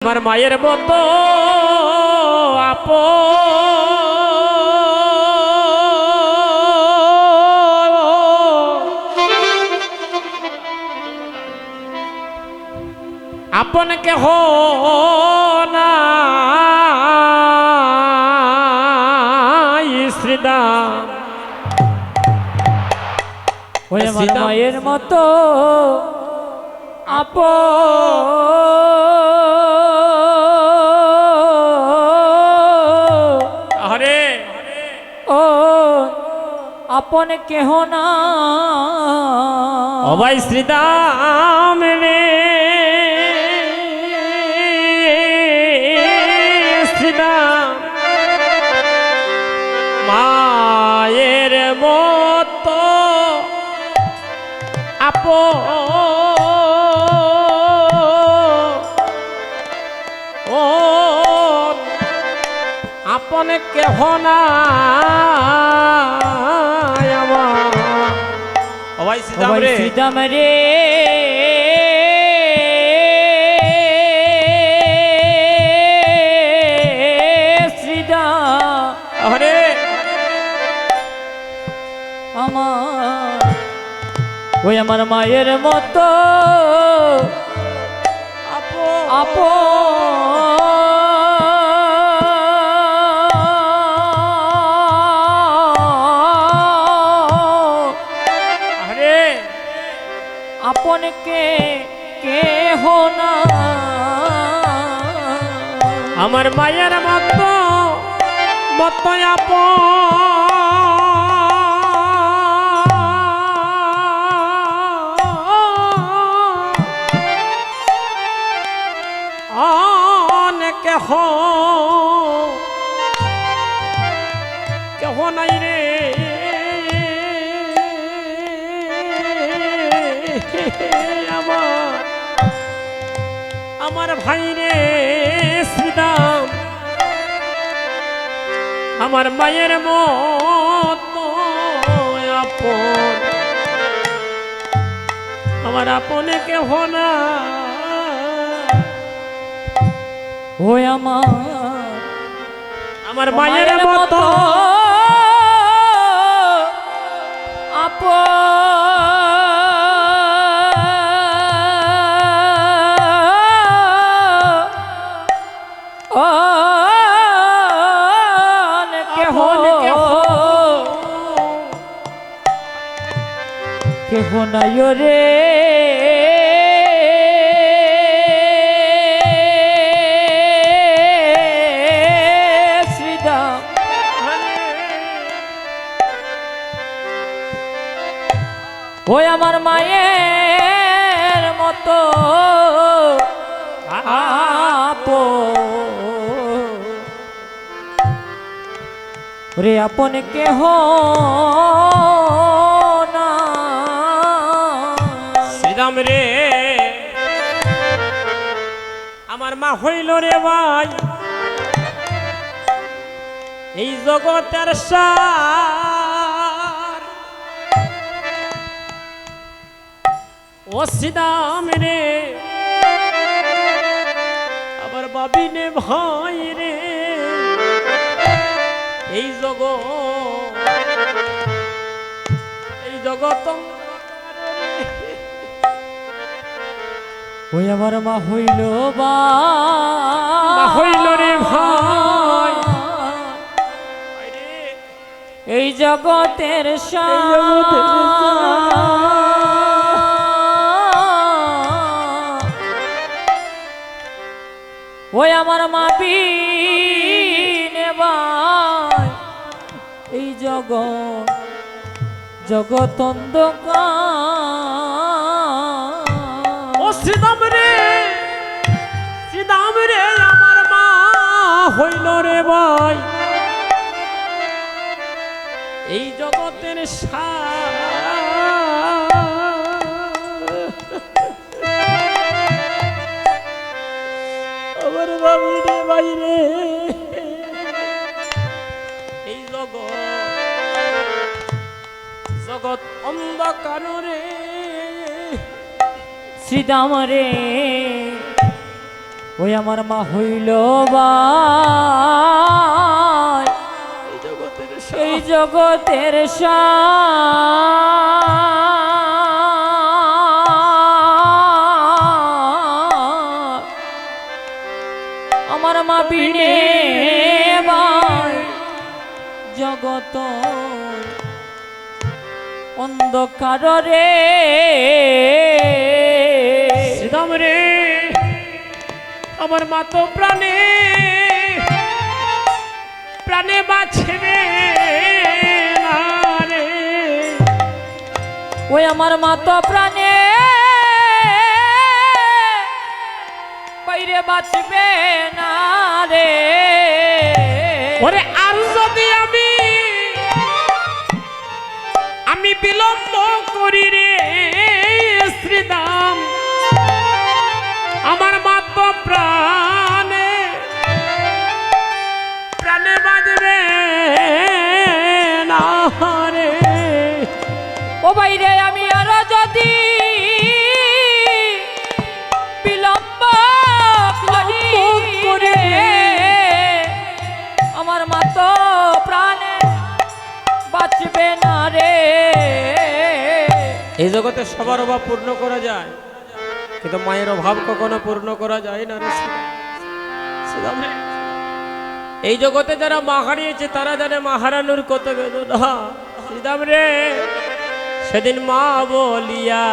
আমার মায়ের মতো আপন কেহ নাই শ্রীদাম ওই আমার মায়ের মতো হরে ও আপন কেহ না ও ভাই শ্রীদাম রে শ্রীদাম মায়ের মতো আপন কেহ নাই আমার ও ভাই শ্রীদাম রে শ্রীদাম রে শ্রীদাম হরে আমার ওই আমার মায়ের মতো আপন কেহ না আমার মায়ের মতো কেহ নাই রে আমার ভাই রে শ্রীদাম আমার মায়ের মতো আপন আমার আপনে কেহ না ওই আমার মায়ের মতো কেহ নাই রে শ্রীদাম ওই আমার মায়ের মতো রে আপন কেহ শ্রীদাম রে আমার মা হইল রে ভাই এই জগতের সার ও শ্রীদাম রে আবার বাবিনে ভাই রে এই জগৎ ওই আমার মা হইল বা হইল রে ভাই এই জগতের ওই আমার মা বিনে ভাই এই জগৎ অন্ধকার শ্রীদাম রে আমার মা হইল রে ভাই এই জগতের আমার বাবু রে বাইরে এই জগৎ অন্ধকার রে শ্রীদাম রে ওই আমার মা হইল বা এই জগতের আমার মা বিনে জগত অন্ধকার রে শ্রীরাম রে আমার মা তো প্রাণে প্রাণে বাঁচবে না রে। ওই আমার মা তো প্রাণে বাইরে বাঁচবে না রে। ওরে আর যদি আমি বিলম্ব করি রে শ্রীরাম আমার মা তো প্রাণে প্রাণে বাজবে না রে। ও বাইরে আমি আরো যদি বিলম্ব করি রে আমার মা তো প্রাণে বাঁচবে না রে। এই জগতে সবার অভাব পূর্ণ করা যায় কিন্তু মায়ের অভাব কখনো পূর্ণ করা যায় না রে শ্রীরাম রে। এই জগতে যারা মা হারিয়েছে তারা জানে মা হারানোর কত বেদনা শ্রীরাম রে। সেদিন মা বলিয়া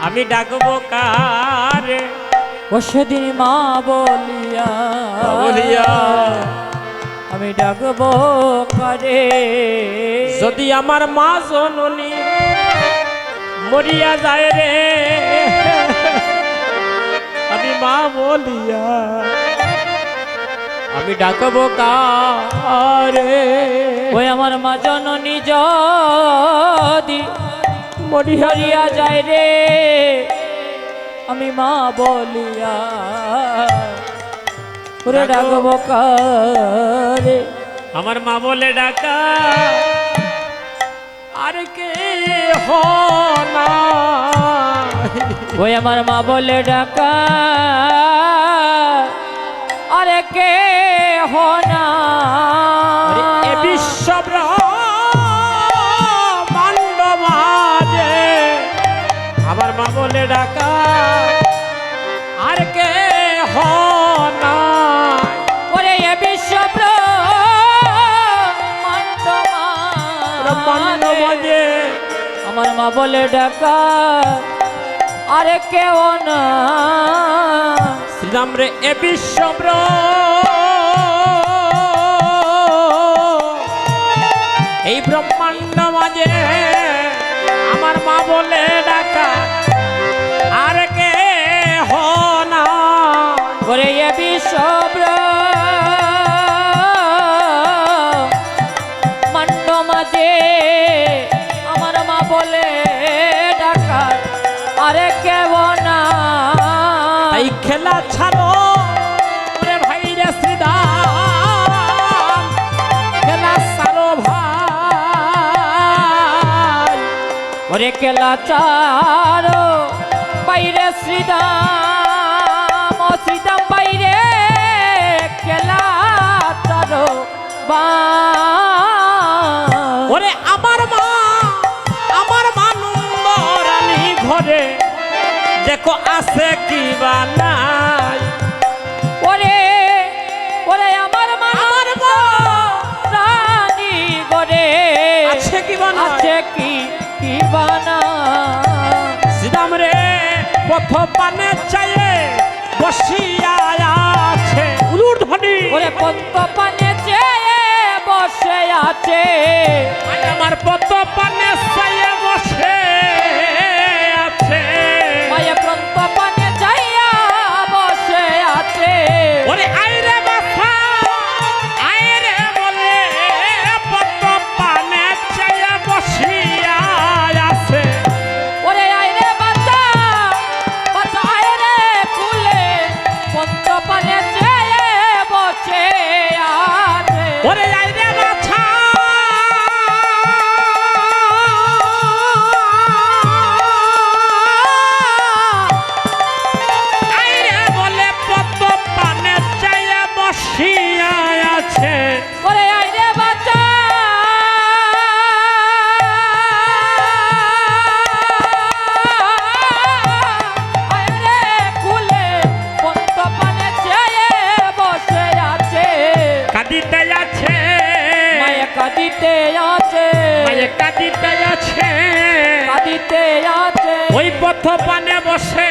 আমি ডাকবো কারে। ও সেদিন মা বলিয়া আমি ডাকবো কারে। যদি আমার মা জননী মরিয়া যায় রে আমি মা বলিয়া আমি ডাকবো কারে। ওই আমার মা জননী যদি মরিয়া যায় রে আমি মা বলিয়া ওরে ডাকবো কারে। আমার মা বলে ডাকা আর কে না। ওই আমার মা বলে ডাকা আরে কে হনা এ বিশ্ব ব্রহ্মাণ্ড মাঝে আমার মা বলে ডাকা আর কে হনা। ওরে এ বিশ্ব ব্রহ্মাণ্ড মাঝে আমার মা বলে ডাকা আরে কেউ না। শ্রীরাম রে এ বিশ্ব এই ব্রহ্মাণ্ড মাঝে আমার মা বলে ডাকা আর কে হনা। ওরে এ বিশ্ব ব্রহ্মাণ্ড মাঝে আমার মা বলে ডাকা আরে কেউ না। এই খেলা ছাড়ো রে ভাই রে শ্রীরাম খেলা ছাড়ো ভাই। ওরে খেলা চারো বাইরে শ্রীরাম ও শ্রীরাম বাইরে খেলা চারো ওরে আমার মা নন্দরানী ঘরে দেখো আছে কি বা নাই। ওরে ওরে আমার মা রানী ঘরে আছে কি বা নাই? আছে কি বানা। শ্রীরাম রে পথ পানে চায়ে বসিয়া আছে উলুর ধ্বনি। ওরে পন্ত পানে চেয়ে বসে আছে আমার পথ পানে চায়ে বসে আছে মায়ে পন্ত পানে চাইয়া বসে আছে। ওরে আইরে বাসা আইরে বলে পথ পানে চায়ে বসিয়া আছে। ওরে আইরে বাচ্চা বাচ্চা আইরে কুলে পন্ত পানে চেয়ে বসে আছে। ওরে আইরে বাছা আইরে কাঁদিতে আছে মায়ে কাঁদিতে আছে কাঁদিতে আছে ওই পথ পানে বসে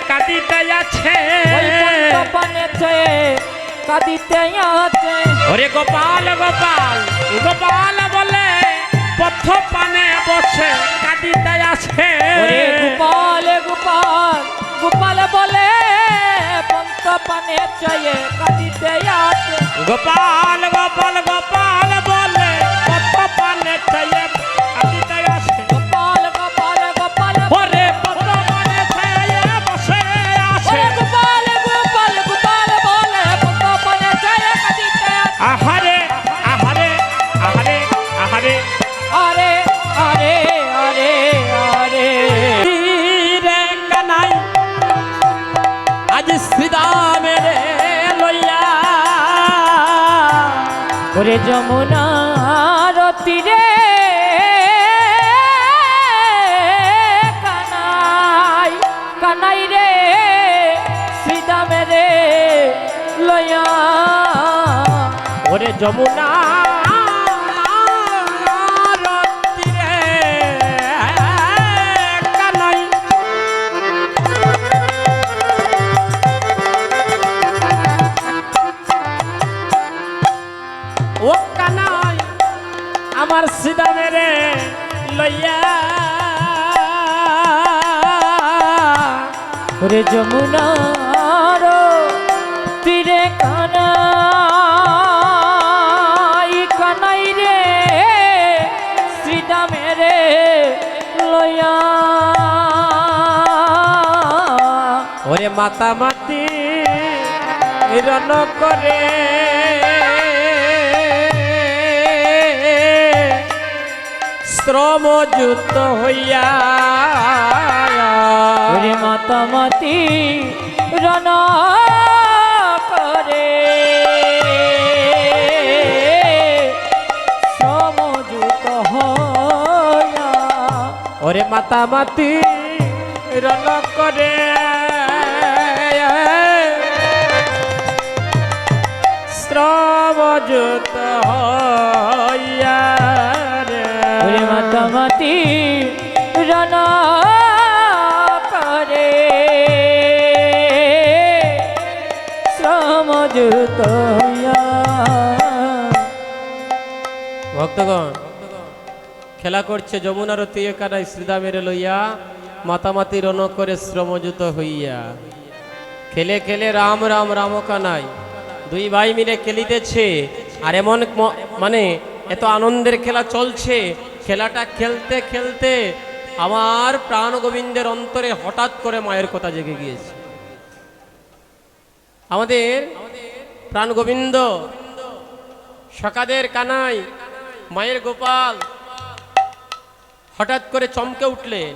কাঁদিতে আছে ওই পথ পানেছে কাঁদিতে আছে ওরে গোপাল গোপাল গোপাল বলে পথ পানে বসে কাঁদিতে আছে ওরে গোপাল গোপাল গোপাল বলে পন্থ পানে চায়ে কাঁদিতে আছে গোপাল গোপাল গোপাল বলে পথ পানে চায়ে কাঁদিতে আছে গোপাল গোপাল গোপাল ওরে পথ পানে চায়ে বসে আছে ওরে গোপাল গোপাল গোপাল বলে পন্থ পানে চায়ে কাঁদিতে আছে আহারে আহারে আহারে আহারে আরে আরে আরে আরে রে কানাই আজ শ্রীদামের লইয়া ওরে যমুনার তীরে কানাই কানাই রে শ্রীদামে রে লয়া ওরে যমুনা তীরে কানাই ও কানাই আমার শ্রীদামের লইয়া ওরে যমুনার তীরে কানাই কানাই রে শ্রীদামে রে লয়া ওরে মাতামাতি রণ করে শ্রমযুক্ত হইয়া ওরে মাতামাতি রণ করে সমযুত হয়া ওরে মাতামাতি রণ করে শ্রমযুক্ত হইয়া রে ওরে মাতামাতি রণ করে শ্রমযুত হয়া ভক্তগণ খেলা করছে যমুনার তীরে কানাই শ্রীদামের লইয়া মাতামাতি রণ করে শ্রমযুত হইয়া খেলে খেলে রাম রাম রাম কানাই দুই ভাই মিলে খেলিতেছে আর এমন মানে এত আনন্দের খেলা চলছে খেলাটা খেলতে খেলতে আমার প্রাণ গোবিন্দের অন্তরে হঠাৎ করে মায়ের কথা জেগে গিয়েছে আমাদের প্রাণ গোবিন্দ সকাদের কানাই মায়ের গোপাল হঠাৎ করে চমকে উঠলেন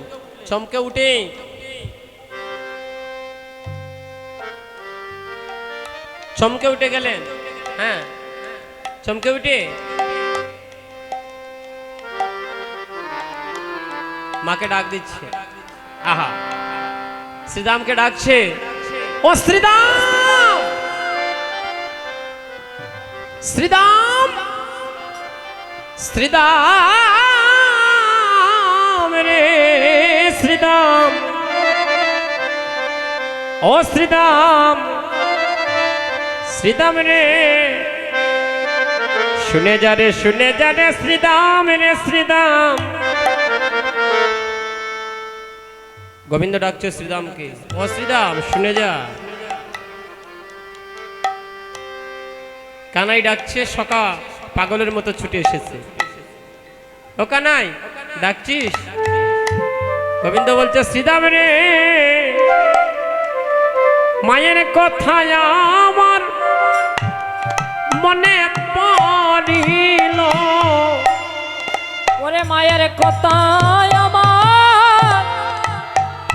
চমকে উঠে গেলেন হ্যাঁ চমকে উঠে মাকে ডাক দিচ্ছে আহা শ্রীদামকে ডাকছে ও শ্রীদাম শ্রীদাম শ্রীদাম রে শ্রীদাম ও শ্রীদাম শ্রীদাম রে শুনে যা রে শ্রীদাম রে শ্রীদাম গোবিন্দ ডাকছে শ্রীদামকে ও শ্রীদাম শুনে যা কানাই ডাকছে সকা পাগলের মতো ছুটে এসেছে ও কানাই ডাকছিস গোবিন্দ বলছে শ্রীদাম রে মায়ের কথা আমার মনে পড়িল ওরে মায়ের কথা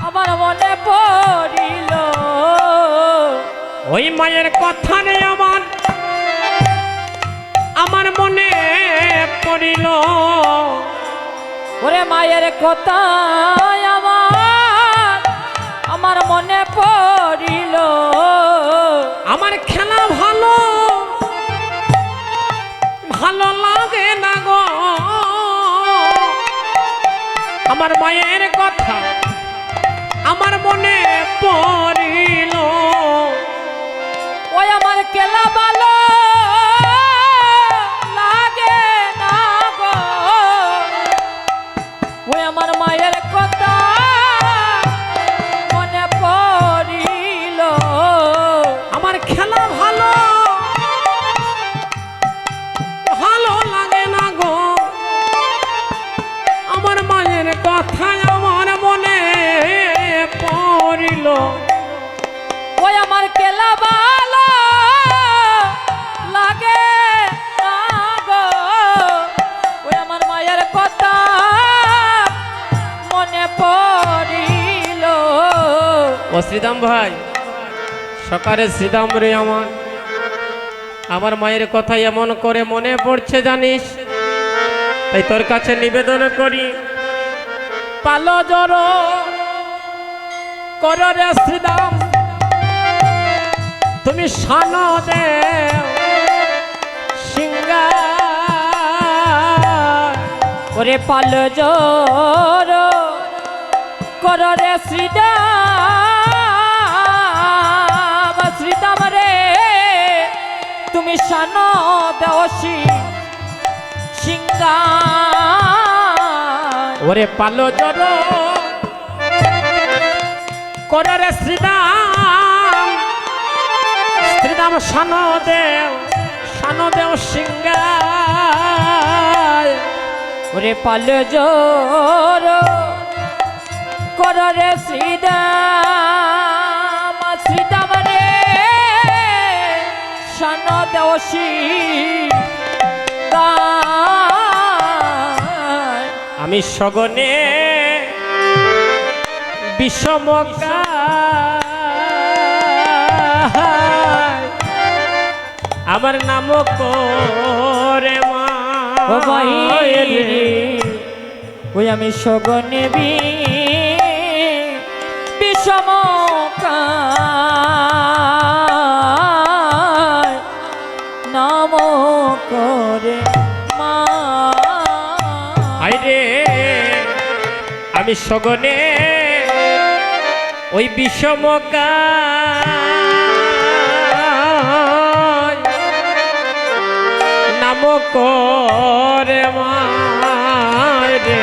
আমার মনে পড়িল ওই মায়ের কথা রে আমার মনে পড়িল ওরে মায়ের কথা আমার মনে পড়িল আমার খেলা ভালো লাগে না কথা আমার মনে পড়িল, ওই আমার কেলা ভালো লাগে না গো, ওই আমার মায়ের কথা মনে পড়িল। আমার খেলা ভালো ভালো লাগে না গো, আমার মায়ের কথা আমার মনে পড়িল। ওই আমার কেলা ভালো লাগে না গো, ওই আমার মায়ের কথা মনে পড়িল। ও শ্রীদাম ভাই, সকালে শ্রীদাম রে আমার মায়ের কথা এমন করে মনে পড়ছে জানিস, তাই তোর কাছে নিবেদন করি, পালো জড় কর রে শ্রীদাম, তুমি শানো দেও সিংহার। ওরে পাল জোর কর রে শ্রীদাম, শ্রীদাম রে তুমি শান দেওসি সিংহার। ওরে পালো জড় কর রে শ্রীদাম, শ্রীদাম শানো দেও সিংহার। ওরে পাল জোর কর রে শ্রীদাম, শ্রীদাম রে শান দেওসি গায়। আমি সগনে বিষমকায়, আমার নাম করে মা। ও ভাই রে, ওই আমি সগনে বিষমকায়, নাম করে মা। আইরে আমি সগনে ওই বিষমকায়, নাম করে মারে।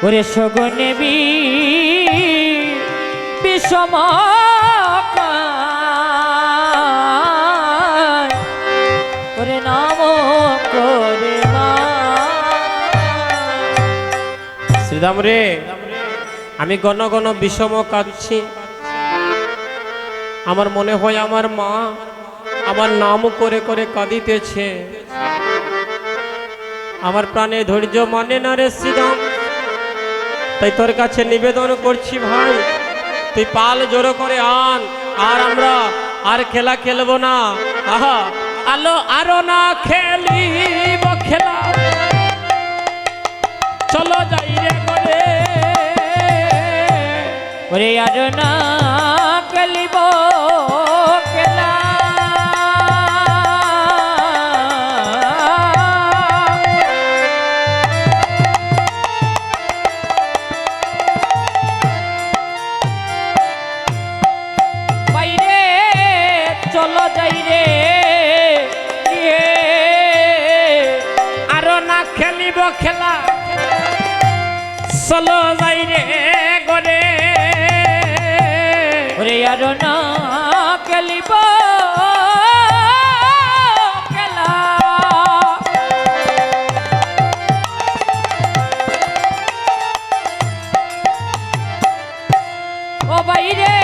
ওরে সগনে বিষমকায়, ওরে নাম করে মা। শ্রীদাম রে, আমি ঘন ঘন বিষম কাঁদছি, আমার মনে হয় আমার মা আমার নাম করে করে কাঁদিতেছে, আমার প্রাণে ধৈর্য মানে না রে শ্রীদাম, তাই তোর কাছে নিবেদন করছি ভাই, তুই পাল জোর করে আন, আর আমরা আর খেলা খেলবো না। আহা আলো আরো না খেলিব খেলা, চলো যাই রে করে। ওরে আর না খেলিব খেলা, বাইরে চলো যাই রে, আরো না খেলিব খেলা, চলো যাই রে গরে। ওরে আর না খেলিব খেলা, ও বাইরে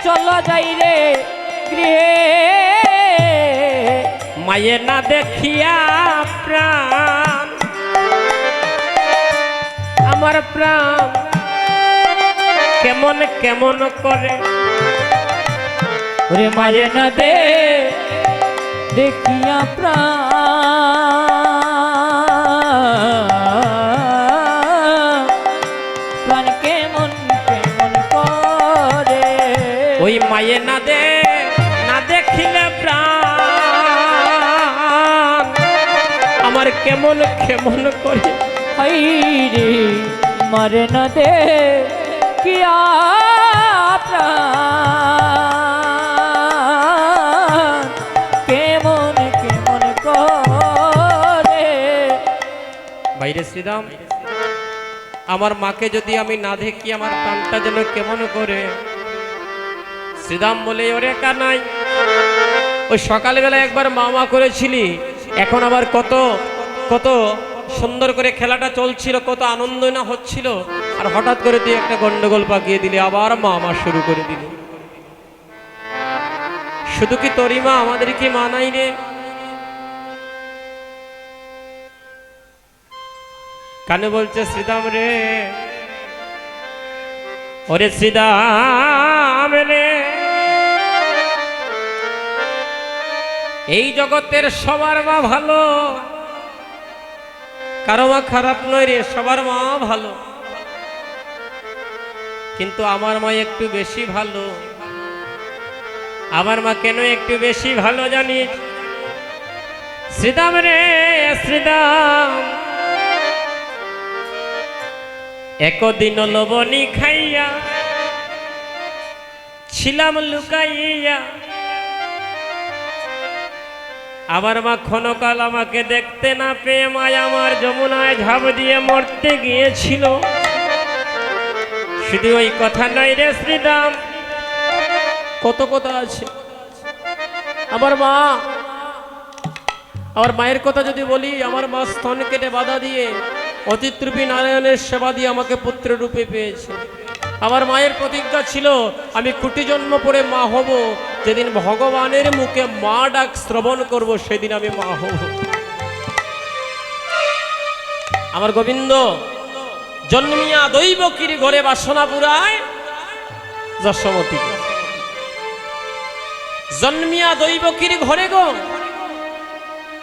চলো যাই রে গৃহে। মায়ে না দেখিয়া প্রাণ, আমার প্রাণ কেমন কেমন করে। ওরে মায়ে না দেখিয়া প্রাণ কেমন কেমন করে। ওই মায়ে না দেখিলে প্রাণ আমার কেমন কেমন করে। হাই রে আমার না দে কিয়া প্রাণ কেমন কেমন করে। বাইরে শ্রীরাম, আমার মাকে যদি আমি না দেখি আমার প্রাণটা যেন কেমন করে। শ্রীরাম বলে, ওরে কানাই, ওই সকালবেলা একবার মামা করেছিলি, এখন আবার কত কত সুন্দর করে খেলাটা চলছিল, কত আনন্দ না হচ্ছিল, আর হঠাৎ করে তুই একটা গন্ডগোল পাকিয়ে দিলি, আবার মামা শুরু করে দিলি। শুধু কি তোরই মা, আমাদের কি মা নাই রে? কানে বলছে, শ্রীদাম রে, ওরে শ্রীদাম রে, এই জগতের সবার মা ভালো, কারো মা খারাপ নয় রে, সবার মা ভালো, কিন্তু আমার মা একটু বেশি ভালো। আমার মা কেন একটু বেশি ভালো জানিস? শ্রীদাম রে শ্রীদাম, একদিন লবণী খাইয়া ছিলাম লুকাইয়া, আমার মা ক্ষণকাল আমাকে দেখতে না পেয়ে মায় আমার যমুনায় ঝাঁপ দিয়ে মরতে গিয়েছিল। শুধু ওই কথা নয় রে শ্রীরাম, কত কথা আছে। আমার মায়ের কথা যদি বলি, আমার মা স্তন কেটে বাধা দিয়ে অতিথ্রূপী নারায়ণের সেবা দিয়ে আমাকে পুত্র রূপে পেয়েছে। আমার মায়ের প্রতিজ্ঞা ছিল, আমি কুটি জন্ম পড়ে মা হব, যেদিন ভগবানের মুখে মা ডাক শ্রবণ করব, সেদিন আমি মা হব। আমার গোবিন্দ জন্মিয়া দৈবকীর ঘরে বাসনা পুরায় যশোমতী, জন্মিয়া দৈবকীর ঘরে গো,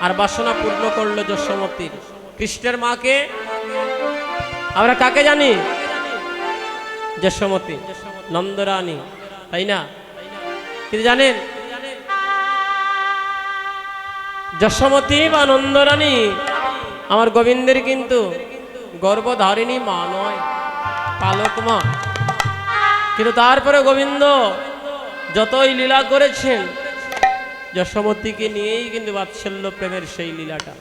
আর বাসনা পূর্ণ করলো যশোমতীর। কৃষ্ণের মাকে আমরা কাকে জানি? যশোমতী, নন্দরানী, তাই না? কিন্তু জানেন, যশোমতী বা নন্দরানী আমার গোবিন্দের কিন্তু গর্ভধারিণী মা নয়, পালক মা। কিন্তু তারপরে গোবিন্দ যতই লীলা করেছেন, যশোমতীকে নিয়েই কিন্তু বাৎসল্য প্রেমের সেই লীলাটা।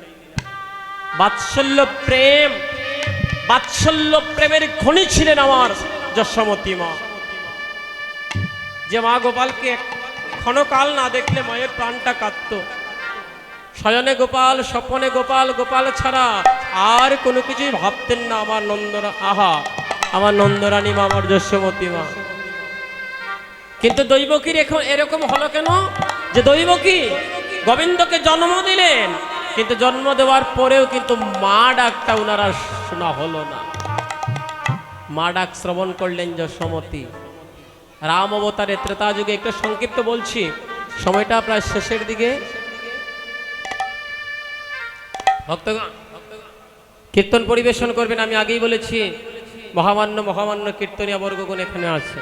বাৎসল্য প্রেমের খনি ছিলেন আমার যশোমতী মা। যে মা গোপালকে ক্ষণকাল না দেখলে মায়ের প্রাণটা কাঁদত। শয়নে গোপাল, স্বপনে গোপাল, গোপাল ছাড়া আর কোনো কিছুই ভাবতেন না আমার আমার নন্দরানী মা, আমার যশোমতী মা। কিন্তু দৈবকীর এখন এরকম হলো কেন? যে দৈবকী গোবিন্দকে জন্ম দিলেন, কিন্তু জন্ম দেওয়ার পরেও কিন্তু মা ডাকটা ওনারা শোনা হলো না। মা ডাক শ্রবণ করলেন যশোমতী। রাম অবতারে ত্রেতা যুগে, একটু সংক্ষিপ্ত বলছি, সময়টা প্রায় শেষের দিকে। ভক্তগণ কীর্তন পরিবেশন করবেন, আমি আগেই বলেছি মহামান্য কীর্তনীয় বর্গগণ এখানে আছে।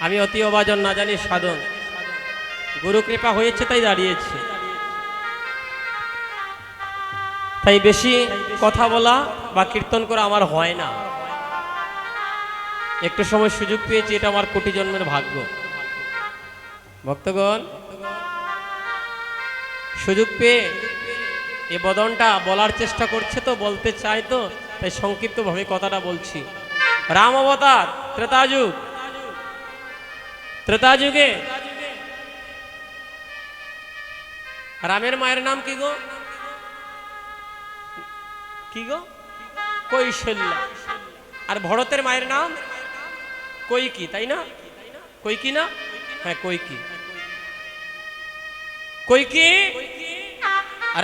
আমি অতি অবাজন, না জানি সাধন, গুরু কৃপা হয়েছে তাই দাঁড়িয়েছি। তাই বেশি কথা বলা বা কীর্তন করা আমার হয় না। একটু সময় সুযোগ পেয়েছি, এটা আমার কোটি জন্মের ভাগ্য। ভক্তগণ সুযোগ পেয়ে এ বদনটা বলার চেষ্টা করছে, তো বলতে চাই, তো তাই সংক্ষিপ্তভাবে কথাটা বলছি। রাম অবতার ত্রেতা যুগে রামের মায়ের নাম কি গো? কৌশল্যা। আর ভরতের মায়ের নাম কৈকি, তাই না? কৈকি না? হ্যাঁ, কৈকি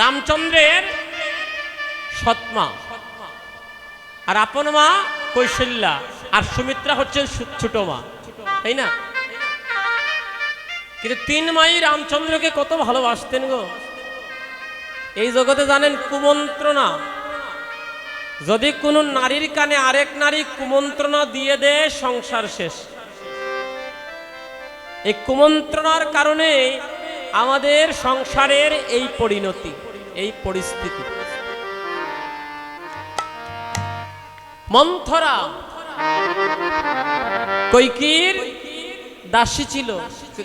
রামচন্দ্রের সৎমা, আর আপন মা কৌশল্যা, আর সুমিত্রা হচ্ছেন ছোট মা, তাই না? কিন্তু তিন মাই রামচন্দ্রকে কত ভালোবাসতেন গো। এই জগতে জানেন কুমন্ত্রণা, যদি কোনো নারীর কানে আরেক নারী কুমন্ত্রণা দিয়ে দেয়, সংসার শেষ। এই কুমন্ত্রণার কারণে আমাদের সংসারের এই পরিণতি, এই পরিস্থিতি। মন্থরা কৈকির দাসী ছিল,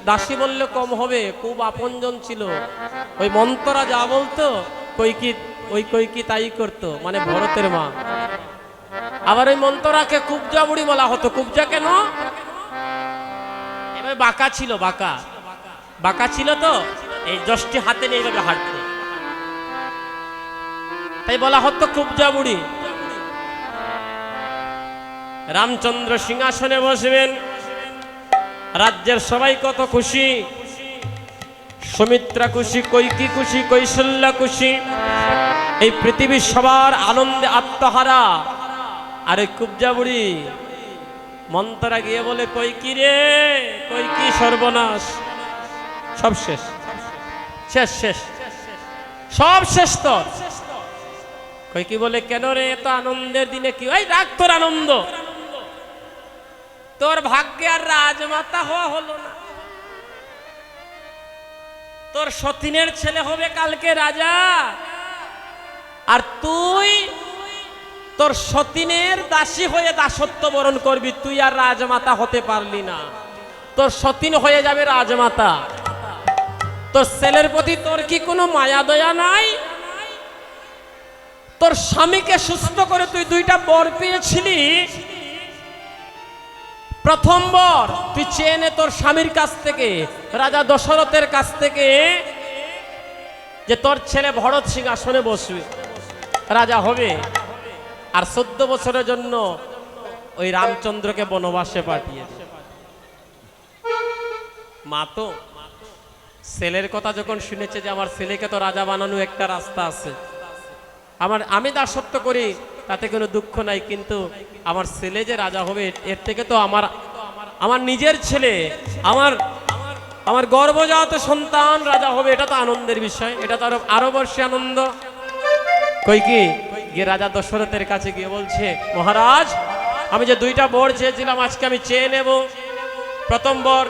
দাসী বললে কম হবে, খুব আপনজন ছিল। ওই মন্থরা যা বলতো কৈকি তাই করতো, মানে ভরতের মা। আবার ওই মন্থরাকে কুবজা বুড়ি বলা হতো। কুবজা কেন? এবার বাঁকা ছিল, বাঁকা ছিল তো এই যষ্টি হাতে নিয়ে এইভাবে হাঁটতো, তাই বলা হতো কুবজা বুড়ি। রামচন্দ্র সিংহাসনে বসবেন, রাজ্যের সবাই কত খুশি, সুমিত্রা খুশি, কৈকি খুশি, কৌশল্যা খুশি, এই পৃথিবীর সবার আনন্দে আত্মহারা। আর ওই কুবজা বুড়ি মন্থরা গিয়ে বলে, কৈকি রে, কৈকি সর্বনাশ, সব শেষ, সব শেষ। তো কৈকি বলে, কেন রে, এত আনন্দের দিনে কি? ওই রাখ তোর আনন্দ, তোর ভাগ্যে আর রাজমাতা হওয়া হলো না। তোর সতীনের ছেলে হবে কালকে রাজা, আর তুই তোর সতীনের দাসী হয়ে দাসত্ব বরণ করবি। তুই আর রাজমাতা হতে পারলি না, তোর সতীন হয়ে যাবে রাজমাতা। তোর ছেলের প্রতি তোর কি কোনো মায়া দয়া নাই? তোর স্বামীকে সুস্থ করে তুই দুইটা বর পেয়েছিলি। প্রথম বর তুই চেয়ে নে তোর স্বামীর কাছ থেকে, রাজা দশরথের কাছ থেকে, যে তোর ছেলে ভরত সিংহাসনে বসবে, রাজা হবে। আর 14 বছরের জন্য ওই রামচন্দ্রকে বনবাসে পাঠিয়ে দে। মা তো ছেলের কথা যখন শুনেছে যে আমার ছেলেকে তো রাজা বানানো একটা রাস্তা আছে, আমি দাসত্ব করি তাতে কোনো দুঃখ নাই, কিন্তু আমার ছেলে যে রাজা হবে এর থেকে তো আমার নিজের ছেলে, আমার গর্ভজাত সন্তান রাজা হবে, এটা তো আনন্দের বিষয়, এটা তো আরো বর্ষে আনন্দ। কৈকি গিয়ে রাজা দশরথের কাছে গিয়ে বলছে, মহারাজ, আমি যে দুইটা বর চেয়েছিলাম আজকে আমি চেয়ে নেব। প্রথম বর,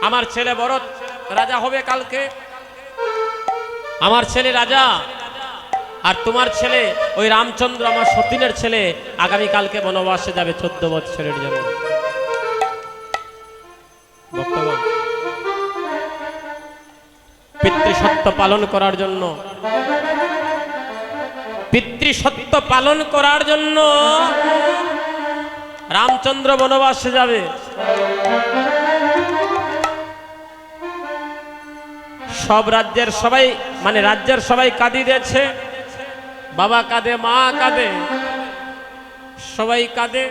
আমার ছেলে ভরত রাজা হবে কালকে, আমার ছেলে রাজা। আর তোমার ছেলে ওই রামচন্দ্র, আমার সতীনের ছেলে, আগামী কালকে বনবাসে যাবে 14 বছরের জন্য। বর্তমান পিতৃসত্য পালন করার জন্য, পিতৃসত্য পালন করার জন্য রামচন্দ্র বনবাসে যাবে। সব রাজ্যের সবাই, মানে রাজ্যের সবাই কাঁদিয়ে দিয়েছে, বাবা কাঁদে, মা কাঁদে, সবাই কাঁদে।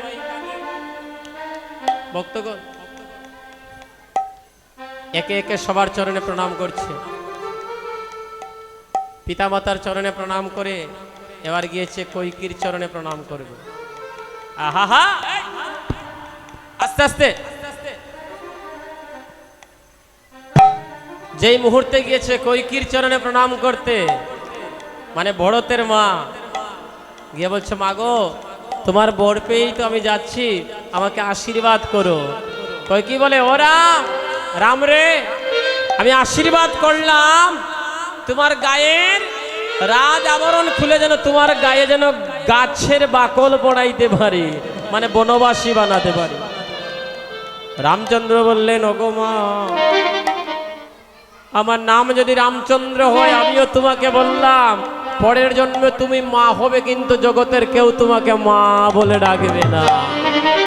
ভক্তগণ একে একে সবার চরণে প্রণাম করছে, পিতামাতার চরণে প্রণাম করে এবার গিয়েছে কৈকির চরণে প্রণাম করবে। আহা, আস্তে আস্তে যেই মুহূর্তে গিয়েছে কৈকির চরণে প্রণাম করতে, মানে ভরতের মা গিয়ে বলছে, মাগো, তোমার বর পেয়েই তো আমি যাচ্ছি, আমাকে আশীর্বাদ করো। কৈকি বলে, ও রাম রে, আমি আশীর্বাদ করলাম, তোমার গায়ের রাজ আবরণ খুলে যেন তোমার গায়ে যেন গাছের বাকল পড়াইতে পারি, মানে বনবাসী বানাতে পারি। রামচন্দ্র বললেন, ওগো মা, আমার নাম যদি রামচন্দ্র হয়, আমিও তোমাকে বললাম পরের জন্মে তুমি মা হবে, কিন্তু জগতের কেউ তোমাকে মা বলে ডাকবে না।